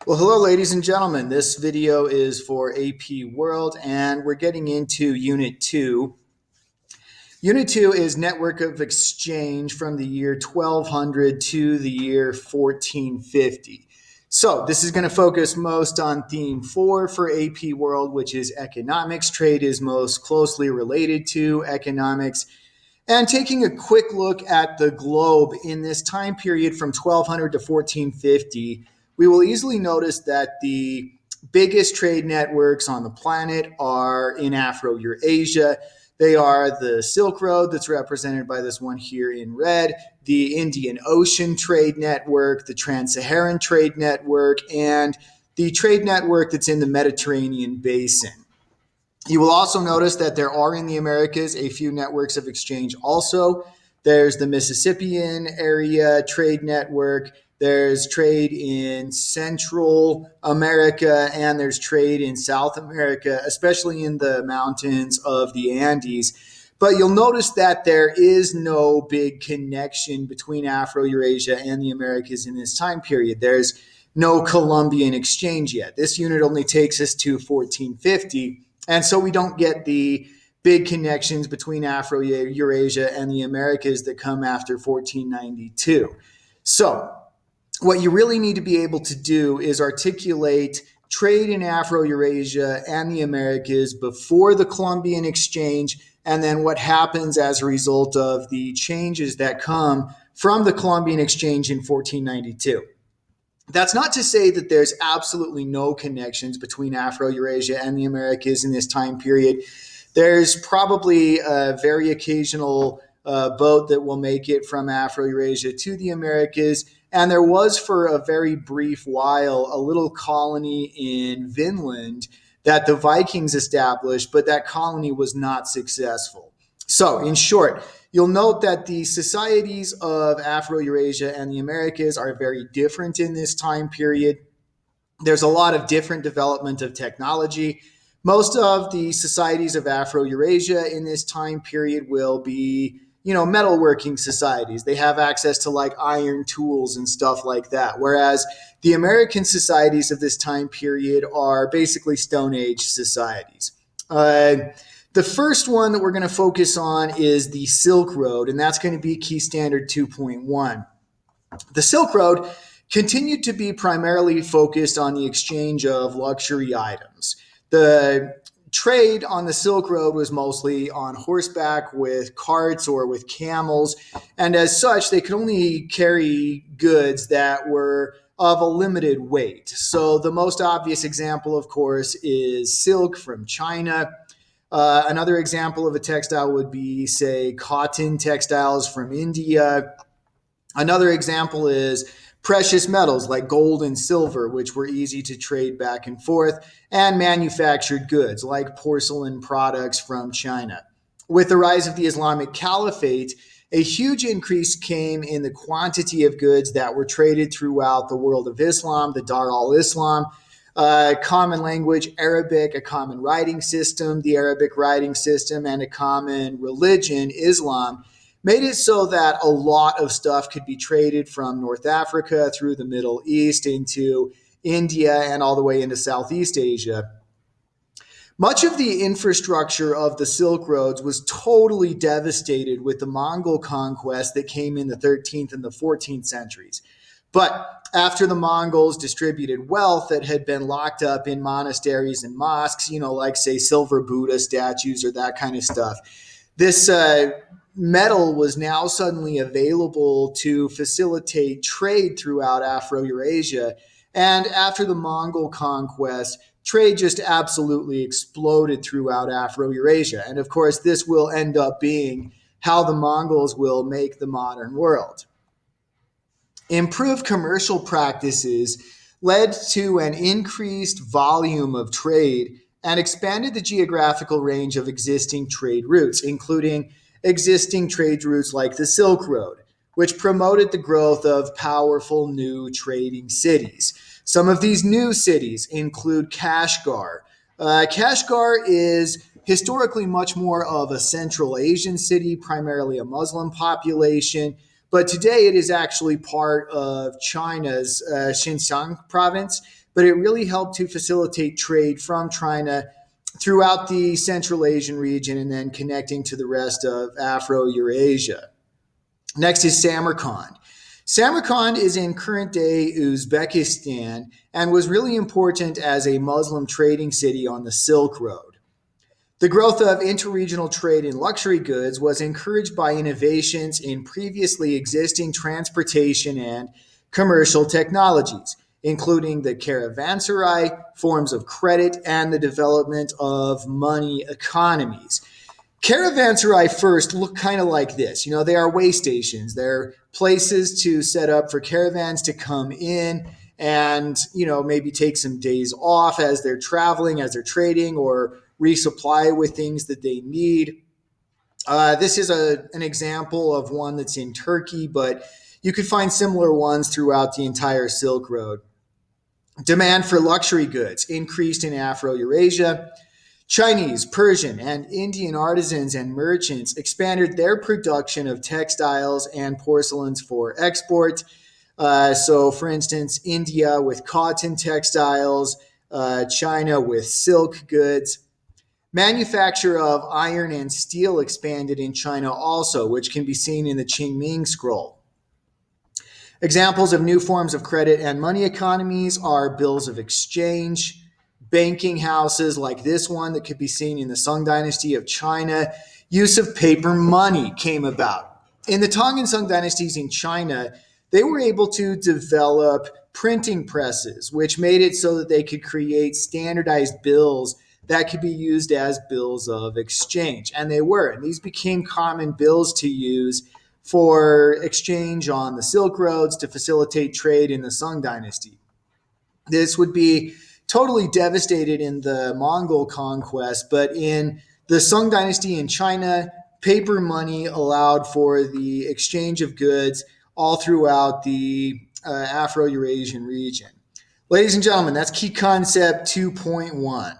Well, hello, ladies and gentlemen. This video is for AP World, and we're getting into Unit 2. Unit 2 is Network of Exchange from the year 1200 to the year 1450. So this is going to focus most on theme 4 for AP World, which is economics. Trade is most closely related to economics. And taking a quick look at the globe in this time period from 1200 to 1450, we will easily notice that the biggest trade networks on the planet are in Afro-Eurasia. They are the Silk Road, that's represented by this one here in red, the Indian Ocean Trade Network, the Trans-Saharan Trade Network, and the trade network that's in the Mediterranean Basin. You will also notice that there are in the Americas a few networks of exchange also. There's the Mississippian Area Trade Network, there's trade in Central America, and there's trade in South America, especially in the mountains of the Andes. But you'll notice that there is no big connection between Afro-Eurasia and the Americas in this time period. There's no Columbian exchange yet. This unit only takes us to 1450. And so we don't get the big connections between Afro-Eurasia and the Americas that come after 1492. So what you really need to be able to do is articulate trade in Afro-Eurasia and the Americas before the Columbian exchange, and then what happens as a result of the changes that come from the Columbian exchange in 1492. That's not to say that there's absolutely no connections between Afro-Eurasia and the Americas in this time period. There's probably a very occasional boat that will make it from Afro-Eurasia to the Americas. And there was, for a very brief while, a little colony in Vinland that the Vikings established, but that colony was not successful. So, in short, you'll note that the societies of Afro-Eurasia and the Americas are very different in this time period. There's a lot of different development of technology. Most of the societies of Afro-Eurasia in this time period will be, metalworking societies. They have access to like iron tools and stuff like that. Whereas the American societies of this time period are basically Stone Age societies. The first one that we're going to focus on is the Silk Road, and that's going to be Key Standard 2.1. The Silk Road continued to be primarily focused on the exchange of luxury items. The trade on the Silk Road was mostly on horseback with carts or with camels, and as such, they could only carry goods that were of a limited weight. So the most obvious example, of course, is silk from China. Another example of a textile would be, say, cotton textiles from India. Another example is precious metals like gold and silver, which were easy to trade back and forth, and manufactured goods like porcelain products from China. With the rise of the Islamic Caliphate, a huge increase came in the quantity of goods that were traded throughout the world of Islam, the Dar al-Islam, common language, Arabic, a common writing system, the Arabic writing system, and a common religion, Islam, made it so that a lot of stuff could be traded from North Africa through the Middle East into India and all the way into Southeast Asia. Much of the infrastructure of the Silk Roads was totally devastated with the Mongol conquest that came in the 13th and the 14th centuries. But after the Mongols distributed wealth that had been locked up in monasteries and mosques, like, say, silver Buddha statues or that kind of stuff, this metal was now suddenly available to facilitate trade throughout Afro-Eurasia. And after the Mongol conquest, trade just absolutely exploded throughout Afro-Eurasia. And of course, this will end up being how the Mongols will make the modern world. Improved commercial practices led to an increased volume of trade and expanded the geographical range of existing trade routes, including existing trade routes like the Silk Road, which promoted the growth of powerful new trading cities. Some of these new cities include Kashgar. Kashgar is historically much more of a Central Asian city, primarily a Muslim population, but today it is actually part of China's Xinjiang province. But it really helped to facilitate trade from China throughout the Central Asian region and then connecting to the rest of Afro-Eurasia. Next is Samarkand. Samarkand is in current day Uzbekistan and was really important as a Muslim trading city on the Silk Road. The growth of interregional trade in luxury goods was encouraged by innovations in previously existing transportation and commercial technologies, including the caravanserai, forms of credit, and the development of money economies. Caravanserai first look kind of like this. They are way stations. They're places to set up for caravans to come in and, maybe take some days off as they're traveling, as they're trading, or resupply with things that they need. This is an example of one that's in Turkey, but you could find similar ones throughout the entire Silk Road. Demand for luxury goods increased in Afro-Eurasia. Chinese, Persian, and Indian artisans and merchants expanded their production of textiles and porcelains for export. So, for instance, India with cotton textiles, China with silk goods. Manufacture of iron and steel expanded in China also, which can be seen in the Qingming scroll. Examples of new forms of credit and money economies are bills of exchange, banking houses like this one that could be seen in the Song Dynasty of China. Use of paper money came about. In the Tang and Song dynasties in China, they were able to develop printing presses, which made it so that they could create standardized bills that could be used as bills of exchange. And they were. And these became common bills to use for exchange on the Silk Roads to facilitate trade in the Song dynasty. This would be totally devastated in the Mongol conquest, but in the Song dynasty in China, paper money allowed for the exchange of goods all throughout the Afro-Eurasian region. Ladies and gentlemen, that's key concept 2.1.